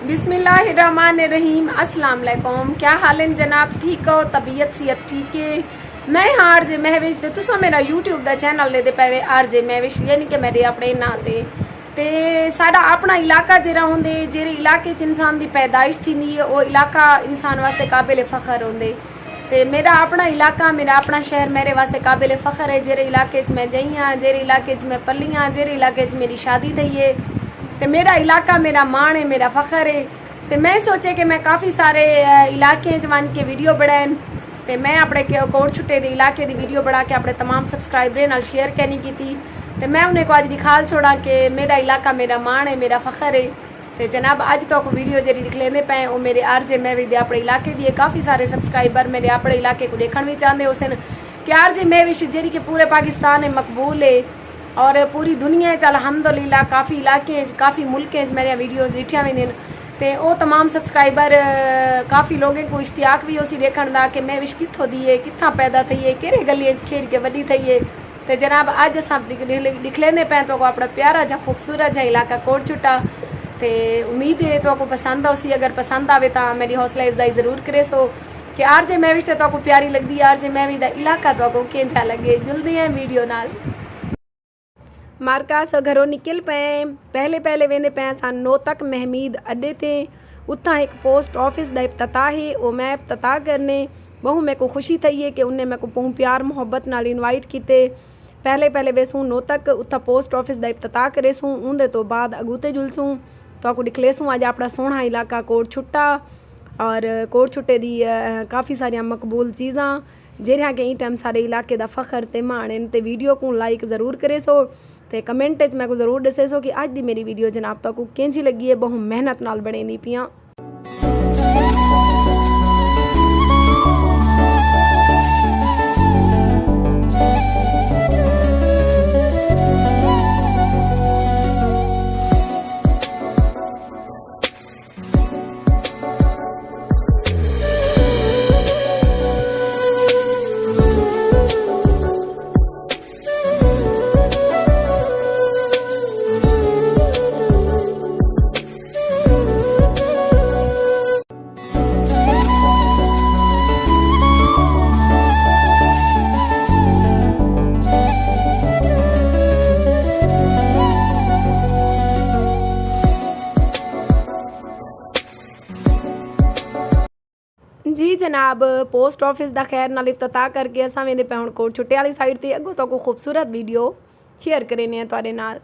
बिस्मिल्लाहिर्रहमानिर्रहीम। अस्सलाम वालेकुम। क्या हाल है जनाब? ठीक हो? तबीयत सेहत ठीक है? मैं हाँ आरजे महविश ते तुसा मेरा यूट्यूब दा चैनल लेते पे आरजे महविश यानी कि मेरे अपने नां ते साडा अपना इलाका जरा होंदे जेरे इलाके च इंसान की पैदाइश थींदी है वो इलाका इंसान वास्ते काबिल फ़ख्र होंदे ते मेरा अपना इलाका मेरा अपना शहर मेरे वास्ते काबिल फ़ख्र है। जेरे इलाके च मैं गई हाँ, जेरे इलाके च मैं पली हाँ, जेरे इलाके च मेरी शादी थी है ते मेरा इलाका मेरा मान है, मेरा फ़ख्र है। तो मैं सोचे कि मैं काफ़ी सारे इलाके च वन के वीडियो बनाए तो मैं अपने कोट छुट्टे के इलाके की वीडियो बना के अपने तमाम सबसक्राइबरें नाल शेयर कैनी की तो मैं उन्हें को अज दिखाल छोड़ा कि मेरा इलाका मेरा मान है, मेरा फ़ख्र है। तो जनाब अज तो वीडियो जी दिख लेंदे पे वो मेरे आरजे महविश दे अपने इलाके दी काफ़ी सारे सबसक्राइबर मेरे अपने इलाके को देखने भी चाहते उस दिन कि आरजे महविश जी कि पूरे पाकिस्तान में मकबूल है और पूरी दुनिया अल्हम्दुलिल्लाह काफ़ी इलाके काफ़ी मुल्कें मेरे वीडियोज़ दिखिया वेंदियां तो वो तमाम सबसक्राइबर काफ़ी लोगों को इश्तियाक भी उसी देखण दा कि महविश कित्थों दी है, कित्थां पैदा थी है, किहड़े गलियां खेल के वड्डी थी है। तो जनाब अज असां लिख लेंदे पे तो अपना प्यारा जा खूबसूरत जा इलाका कोट छुट्टा तो उम्मीद है तो आपको पसंद उसी अगर पसंद आवे तो मेरी हौसला अफजाई ज़रूर करे सो कि आरजे महविश तो आपको प्यारी लगती है, आरजे महविश का इलाका तो आपको किंजा लगे। जुलते हैं वीडियो नाल। मारकास घरों निकल पे पहले वेंदे पे असां नोतक महमीद अड्डे ते उतना एक पोस्ट ऑफिस का इफ्तिताह है वो मैं इफ्तिताह करने बहु मेरे को खुशी थी है कि उन्हें मेरे को बहु प्यार मुहब्बत नाल इनवाइट किते। पहले वेसूँ नोतक उतना पोस्ट ऑफिस का इफ्तिताह करेसूँ उनके तो बाद अगूते जुलसूँ तो आपको दिखलेसूँ अज अपना सोहना इलाका कोट छुट्टा और कोट छुट्टे दी काफ़ी सारिया मकबूल चीज़ां जेरिया कि इन टाइम सारे इलाके का फ़ख्र ते मान ते वीडियो को लाइक ज़रूर करे सो तो कमेंट मैं को ज़रूर दसे सो कि अज की मेरी वीडियो जनाब तो कैसी लगी है, बहु मेहनत नाल बनेंदी पियाँ। जी जनाब पोस्ट ऑफिस का खैर नाल इफ्तिताह करके असां वेंदे पे हुण कोट छुट्टे वाली साइड ते अगों तो खूबसूरत वीडियो शेयर करेने तुहाडे नाल।